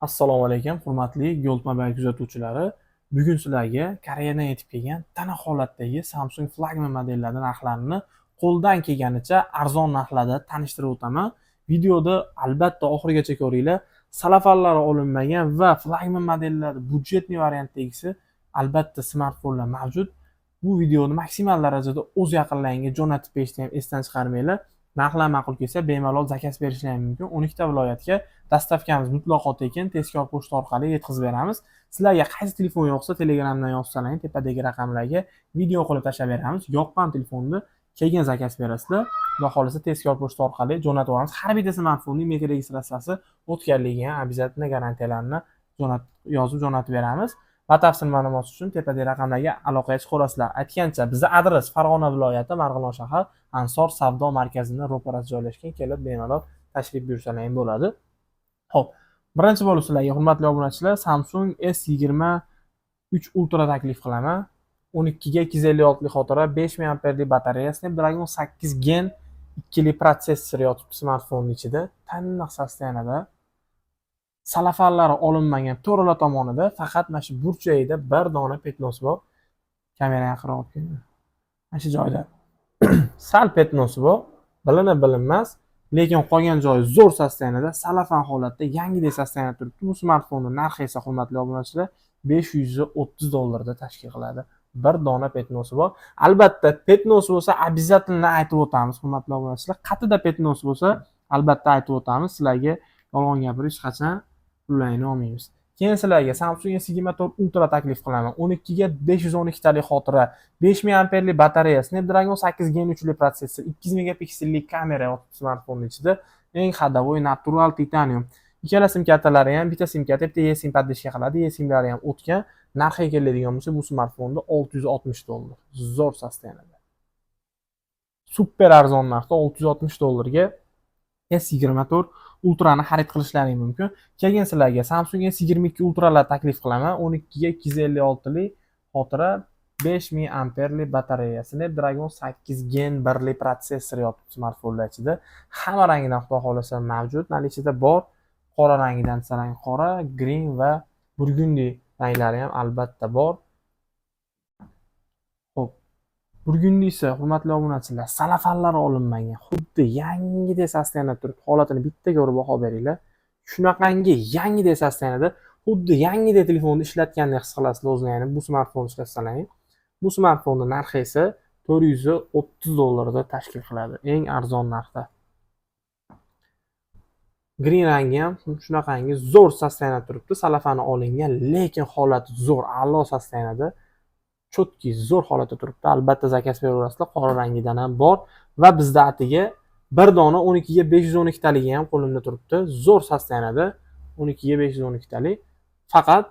Assalomu alaykum, hurmatli Gold Mobile kuzatuvchilari. Bugun sizlarga Koreyadan yetib kelgan tana holatdagi Samsung flagman modellari narxlarini qo'ldan kelganicha arzon narxlarda tanishtirib o'taman. Videoda albatta oxirigacha ko'ringlar. Salafanlari olinmagan va flagman modellari budjetli variantdagisi albatta smartfonlar mavjud. Bu videoni maksimal darajada o'z yaqinlaringizga jo'natib berishni ham esdan chiqarmanglar. Narxlar ma'qul kelsa bemalol zakaz berishlar mumkin. 12 ta viloyatga dastavkamiz mutlaqo tekin, tezkor pochta orqali yetkazib beramiz. Sizlarga qaysi telefon yoqsa Telegramdan yozsalaring, tepadagi raqamlarga video qilib tashlab beramiz. Yoqqan telefonni keyin zakaz berasizlar. Xudo xolisa tezkor pochta orqali jo'natib yuboramiz. Har bitta smartfonning mega registratsiyasi o'tganligiga обязательно garantiyalarini yozib jo'natib beramiz. Batafsil ma'lumot uchun tepadagi raqamlarga aloqaga chiqa olasizlar. Aytgancha, bizning adres Farg'ona viloyati, Marg'ilon shahar, Ansor savdo markazining ro'parasida joylashgan. Kelib bemalol tashrif buyursalaring bo'ladi. Xo'p, birinchi bo'lib sizlarga hurmatli obunachilar, Samsung S23 Ultra taklif qilaman. 12 ga 256 xotira, 5000 amperlik batareya, Snapdragon 8 Gen 2 protsessor yotibdi smartfonning ichida. Taniq sostoyanida. Salafanlari olinmagan to'rala tomonida faqat mana shu burchagida bir dona petnos bor. Kamera yaqinroq olib keldim. Mana shu joyda sal petnosi bor, bilinib-bilinmas, lekin qolgan joyi zo'r sostoyanida, salafan holatda, yangidek sostoyanida turibdi. Bu smartfonning narxi esa hurmatli obunachilar $530 tashkil qiladi. Bir dona petnosi bor. Albatta, petnosi bo'lsa, обязательно aytib o'tamiz, hurmatli obunachilar. Qatida petnosi bo'lsa, albatta aytib o'tamiz. Sizlarga yolg'on gapirish hech qachon pullayni olmaymiz. Keyin sizlarga Samsung S24 Ultra taklif qilaman. 12 ga 512 talik xotira, 5000 amperlik batareya, Snapdragon 8 Gen 3 protsessor, 2 megapiksellik kamera smartfonning ichida, eng xadavoy natural titanium. Ikkala sim kartalari ham, bitta sim karta, bitta eSIM podдержка qiladi. eSIMlari ham o'tgan. Narxiga keladigan bo'lsa, bu smartfonda $660. Zo'r sostoyanida. Super arzon narxda $660 ga S24 Ultrani xarid qilishlaring mumkin. Keyin sizlarga Samsung S22 Ultralar taklif qilaman. 12 ga 256 lik xotira, 5000 amperlik batareya, Snapdragon 8 Gen 1 protsessor yotibdi smartfonlar ichida. Hamma rangidan xudo xolasa mavjud. Nalichida bor. Qora rangidan sarang qora, green va burgundi ranglari ham albatta bor. Xo'p. Burgundi esa hurmatli obunachilar, salafanlari olinmagan, xuddi yangidek sostoyanida turib, holatini bitta ko'rib baho beringlar. Shunaqangi yangidek sostoyanida, xuddi yangidek telefonni ishlatgandek his qilasizlar o'zlaringizni bu smartfonni ishlatsalar. Bu smartfonning narxi esa $430 tashkil qiladi, eng arzon narxda. Green rangi ham shunaqangi zo'r sostoyanida turibdi, salafani olingan, lekin holati zo'r, a'lo sostoyanida. Chotki zo'r holatda turibdi. Albatta zakaz beraverasizlar. Qora rangidan ham bor va bizda atiga bir dona 12 ga 512 taligi ham qo'limda turibdi. Zo'r sostoyanida 12 ga 512 talik. Faqat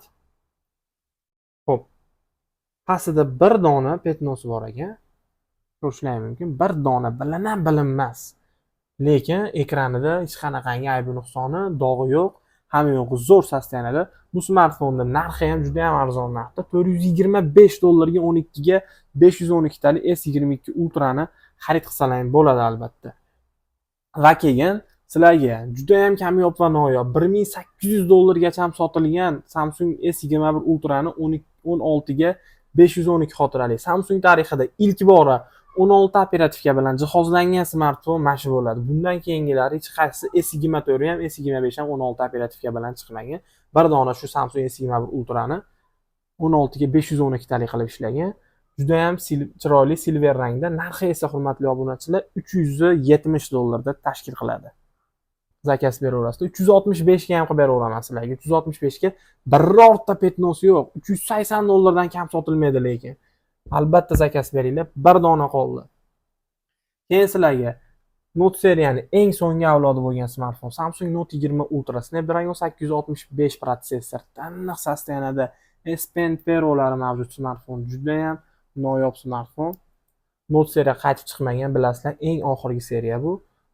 xo'p, pastida bir dona petnosi bor ekan. Ko'rishlaring mumkin. Bir dona bilinmas. Lekin ekranida hech qanaqangi aybi nuqsoni, dog'i yo'q. Hamma yo'q, zo'r sostoyanida. Bu smartfonning narxi ham juda ham arzon narxda. $425 ga 12 ga 512 talik S22 Ultrani xarid qilsalaring bo'ladi albatta. Va keyin sizlarga juda ham kamyob va noyob $1800 gacha ham sotilgan Samsung S21 Ultrani 16 ga 512 xotirali. Samsung tarixida ilk bora 16 operativka bilan jihozlangan smartfon mana shu bo'ladi. Bundan keyingilari hech qaysi S24 ham, S25 ham 16 operativka bilan chiqmagan. Bir dona shu Samsung S21 Ultrani 16 ga 512 talik qilib ishlagan. Juda ham chiroyli silver rangda. Narxi esa hurmatli obunachilar $370 tashkil qiladi. Zakaz beraverasizlar. 365 ga ham qilib beraveraman sizlarga. 365 ga birorta petnosi yo'q. $380 dan kam sotilmaydi lekin. Albatta zakaz beringlar. Bir dona qoldi. Keyin sizlarga Note seriyani eng so'nggi avlodi bo'lgan smartfon Samsung Note 20 Ultra, Snapdragon 865 protsessor, taniq sostoyanida S Pen Perolari mavjud smartfon. Juda ham noyob smartfon. Note seriya qaytib chiqmagan, bilasizlar, eng oxirgi seriya bu.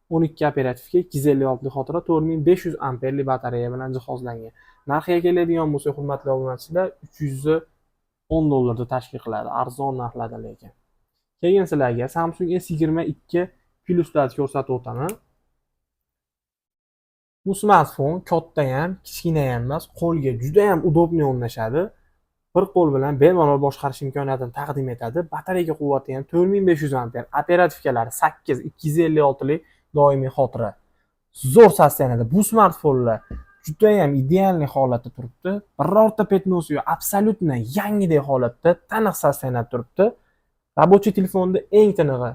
12 operativka, 256 xotira, 4500 amperlik batareya bilan jihozlangan. Narxiga keladigan bo'lsa, hurmatli obunachilar, $310 tashkil qiladi. Arzon narxlarda lekin. Keyin sizlarga Samsung S22 Plus'larni ko'rsatib o'taman. Bu smartfon katta ham, kichkina ham emas, qo'lga juda ham udobniy o'rnashadi. Bir qo'l bilan bemalol boshqarish imkoniyatini taqdim etadi. Batareya quvvati ham 4500 amper. Operativkalari 8, 256 lik doimiy xotira. Zo'r saslanadi. Bu smartfonlar juda ham ideal holatda turibdi. Birorta petnosi yo'q, absolyutno yangidek holatda tiniq saslanib turibdi. Rabochiy telefonda eng tinig'i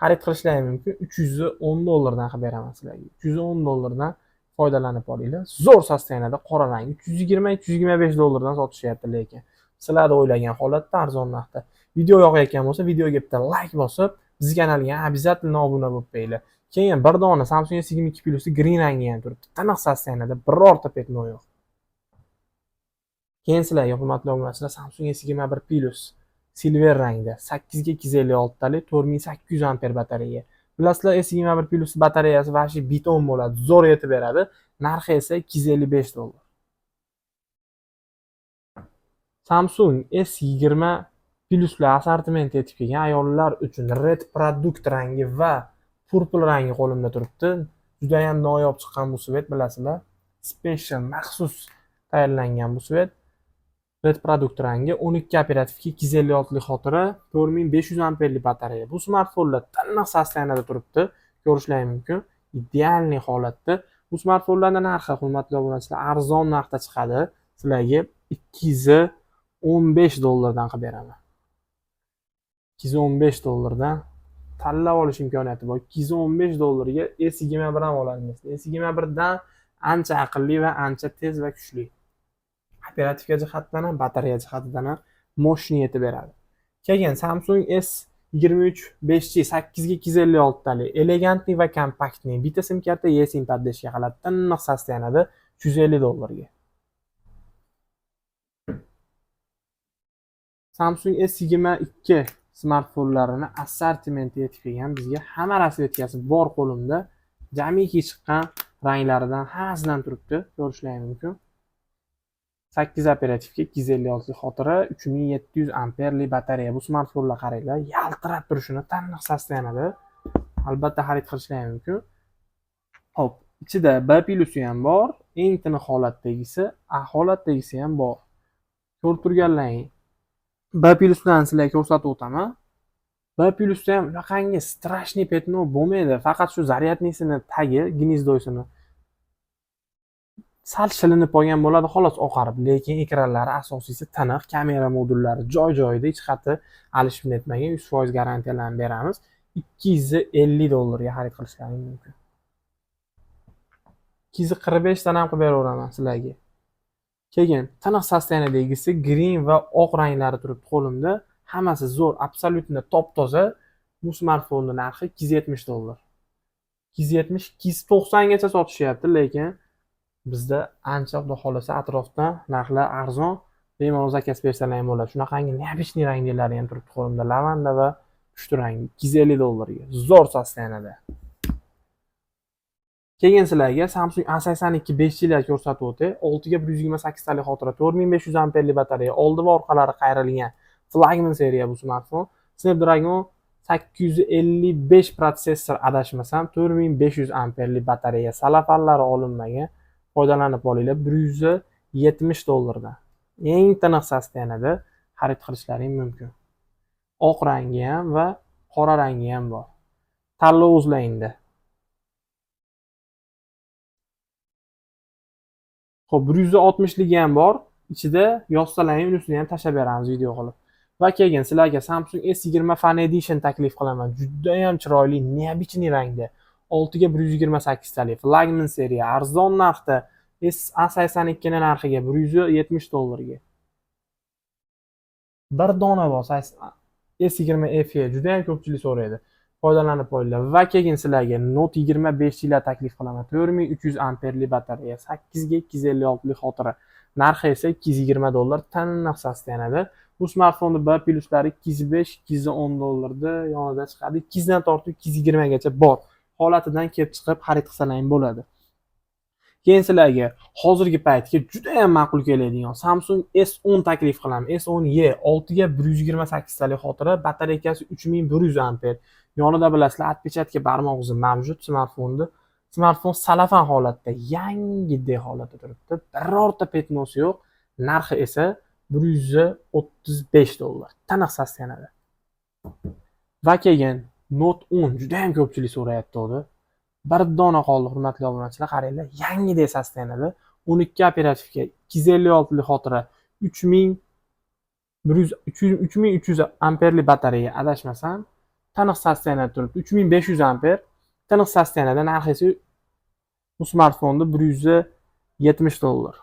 xarid qilishlari mumkin. $310 dan qilib beraman sizlarga. $310 foydalanib olinglar. Zo'r saslanadi, qora rang. $320-$325 dan sotishyapti, lekin sizlarni o'ylagan holatda arzon narxda. Video yoqayotgan bo'lsa, videoga bitta like bosib, bizning kanalga обязательно obuna bo'lib qo'yinglar. Keyin bir dona Samsung S22 Plus green rangi ham turibdi. Tiniq saslanadi, birorta petno yo'q. Keyin sizlarga hurmatli obunachilar Samsung S21 Plus silver rangda 8 ga 256 talik 4800 amper batareya. Bilasizlar, S21 Plus batareyasi vashi beton bo'ladi, zo'r yetib beradi. Narxi esa $255. Samsung S20 Pluslar assortiment etib kelgan ayollar uchun red produkt rangi va purple rangi qo'limda turibdi. Juda ham noyob chiqqan bu svet, bilasizlar. Special maxsus tayyorlangan bu svet. Red produkt rangi 12 operativga 256 lik xotira, 4500 amperlik batareya. Bu smartfonlar tiniq saslanadi turibdi. Ko'rishlari mumkin. Idealniy holatda. Bu smartfonlarning narxi, hurmatli obunachilar, arzon narxda chiqadi. Sizlarga $215 dan qilib beraman. $215 dan tanlab olish imkoniyati bor. $215 ga S21 ham olasiz. S21 dan ancha aqlli va ancha tez va kuchli. Operativka jihatdan ham, batareya jihatidan ham moshni yetib beradi. Keyin Samsung S23 5G 8 ga 256 talik, elegantniy va kompaktniy. Bitta sim karta, eSIM poddeshka qiladi. Tiniq saslanadi $150 ga. Samsung S22 smartfonlarini assortimenti yetib kelgan. Bizga hamma rasvetkasi bor qo'limda. Jamiki chiqqan ranglaridan hammasidan turibdi. Ko'rishlaringiz mumkin. 8 operativga 256 xotira, 3700 amperlik batareya. Bu smartfonlar qaranglar, yaltirab turishini taniq saslanadi. Albatta xarid qilishlaringiz mumkin. Xo'p, ichida B+ ham bor, eng tiniq holatdagisi, A holatdagisi ham bor. Ko'rib turganlaring. B+ dan sizlarga ko'rsatib o'taman. B+ ham bunaqangi strashniy petno bo'lmaydi. Faqat shu zaryadnisini tagi, gnezdoysini sal shilinib qolgan bo'ladi, xolos oqarib. Lekin ekranlari asosiysi tiniq, kamera modullari joy-joyida, hech qati alishib netmagan, 100% garantiyalarni beramiz. $250 ga xarid qilishlaringiz mumkin. 245 dan ham qilib beraveraman sizlarga. Keyin tiniq saslanadagisi green va oq ranglari turibdi qo'limda. Hammasi zo'r, absolyutno top-toza. Bu smartfonning narxi $270. 270, 290 gacha sotishyapti, lekin bizda ancha xudo xolasa atrofdan narxlar arzon, bemalol zakaz bersalar ham bo'ladi. Shunaqangi neobычный ranglari ham turibdi qo'limda, lavanda va pushti rangi. $250 ga zo'r saslanadi. Keyin sizlarga Samsung A82 5G lar ko'rsatib o'tay. 6 ga 128 talik xotira, 4500 amperlik batareya, oldi va orqalari qayrilgan flagman seriya bu smartfon. Snapdragon 855 protsessor adashmasam, 4500 amperlik batareya, salafallari olinmagan. Foydalanib olinglar. $170 dan. Eng tiniq saslanadi, xarid qilishlaring mumkin. Oq rangi ham va qora rangi ham bor. Tanlov o'zlaringda. Xo'p, 160 ligi ham bor. Ichida yozsalaring, unisini ham tashab beramiz video qilib. Va keyin sizlarga Samsung S20 Fan Edition taklif qilaman. Juda ham chiroyli, neobычный rangda. 6 ga 128 talik, flagman seriya, arzon narxda. A82 ning narxiga $170 ga. Bir dona bor S20 F juda ham ko'pchilik so'raydi. Foydalanib olinglar. Va keyin sizlarga Note 25 lar taklif qilaman. 4300 amperlik batareya, 8 ga 256 lik xotira. Narxi esa $220, taniq saslanadi. Bu smartfonning B+ lari 205, $210 da yonida chiqadi. 200 dan tortib 220 gacha bor. Holatidan kelib chiqib xarid qilsalaring bo'ladi. Keyin sizlarga hozirgi paytga juda ham ma'qul keladigan Samsung S10 taklif qilaman. S10e 6 ga 128 talik xotira, batareyasi 3100 amper. Yonida bilasizlar, отпечатка barmoq izi mavjud smartfonda. Smartfon salafan holatda, yangidek holatda turibdi. Birorta petnosi yo'q. Narxi esa $135. Taniq sostenada. Va keyin Note 10 juda ham ko'pchilik so'rayapti edi. Bir dona qoldi, hurmatli obunachilar, qaranglar, yangidek sostenada. 12 operativka, 256 xotira, 3300 amperli batareya adashmasam, taniq sostenada turibdi. 3500 amper. Taniq sostenada, narxi esa bu smartfonda $170.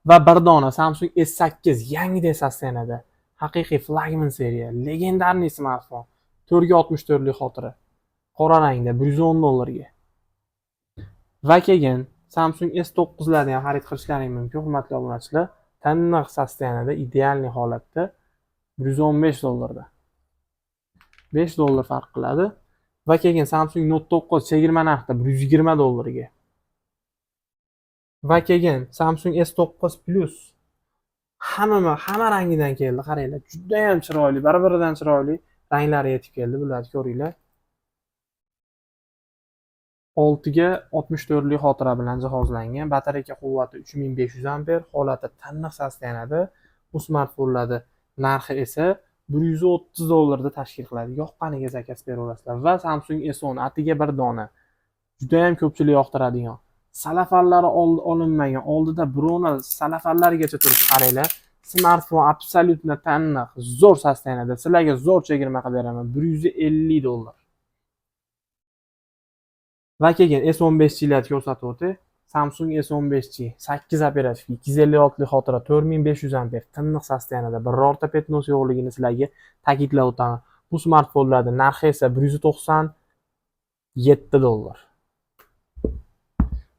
Va bir dona Samsung S8 yangidek sostenada. Haqiqiy flagman seriya, legendarniy smartfon. 464 xotira. Qora rangda $110 ga. Va keyin Samsung S9 larni ham xarid qilishlaring mumkin, hurmatli obunachilar. Taniq sostenada, idealniy holatda $115 da. $5 farq qiladi. Va keyin Samsung Note 9 chegirma narxda $120 ga. Va keyin Samsung S9 Plus hamma rangidan keldi, qaranglar. Juda ham chiroyli, bir-biridan chiroyli ranglari yetib keldi, bularni ko'ringlar. 6 ga 64 xotira bilan jihozlangan, batareya quvvati 3500 amper, holati taniq sostenada. Bu smartfonlarning narxi esa $130 da tashkil qiladi. Yoqqaniga zakaz beraverasizlar. Va Samsung S10 atiga bir dona. Juda ham ko'pchilik yoqtiradigan. Salafallari olinmagan, oldida birona salafallarigacha turibdi, qaranglar. Smartfon absolyutno taniq, zo'r sostenada. Sizlarga zo'r chegirma qilib beraman, $150. Va keyin S15 lar ko'rsatib o'tdi. Samsung S15 8 operativ, 256 xotira, 4500 amper, tiniq sostenada, birorta petnosi yo'qligini sizlarga ta'kidlab o'taman. Bu smartfonlarning narxi esa $197.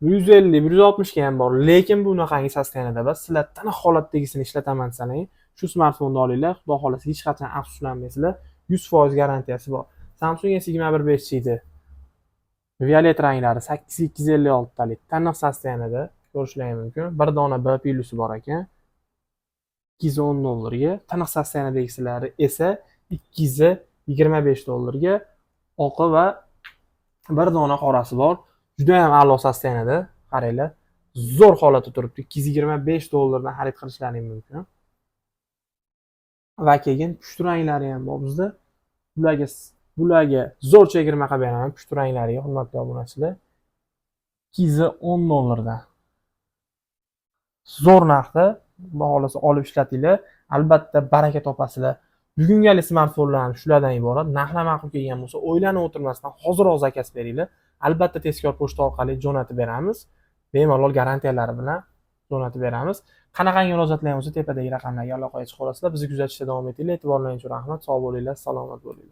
150, 160 ga ham bor, lekin bunaqangi sostenada bas. Sizlar taniq holatdagisini ishlataman desangiz, shu smartfonni olinglar. Xudo xolasa hech qachon afsuslanmaysizlar. 100% garantiyasi bor. Samsung S25 edi. Violet ranglari 8256 talik, taniq sostenada ko'rishlaringiz mumkin. Bir dona B pilusi bor ekan. $210 ga. Taniq sostenadagilari esa $225 ga. Oqi va bir dona qorasi bor. Juda ham a'lo sostenada, qaranglar. Zo'r holatda turibdi. $225 dan xarid qilishlaringiz mumkin. Va keyin pushti ranglari ham bor bizda. Bularga zo'r chegirma qilib beraman, pushti ranglariga, hurmatli obunachilar. $210 dan. Zo'r narxda, xudo xolasa olib ishlatinglar. Albatta baraka topasizlar. Bugungi smartfonlar shulardan iborat. Narxlar ma'qul kelgan bo'lsa, o'ylanib o'tirmasdan hoziroq zakaz beringlar. Albatta tezkor pochta orqali jo'natib beramiz. Bemalol garantiyalari bilan jo'natib beramiz. Qanaqangi murojaatlar bo'lsa, tepadagi raqamlarga aloqaga chiqa olasizlar. Bizni kuzatishda davom etinglar. E'tiborlaringiz uchun rahmat. Sog' bo'linglar, salomat bo'linglar.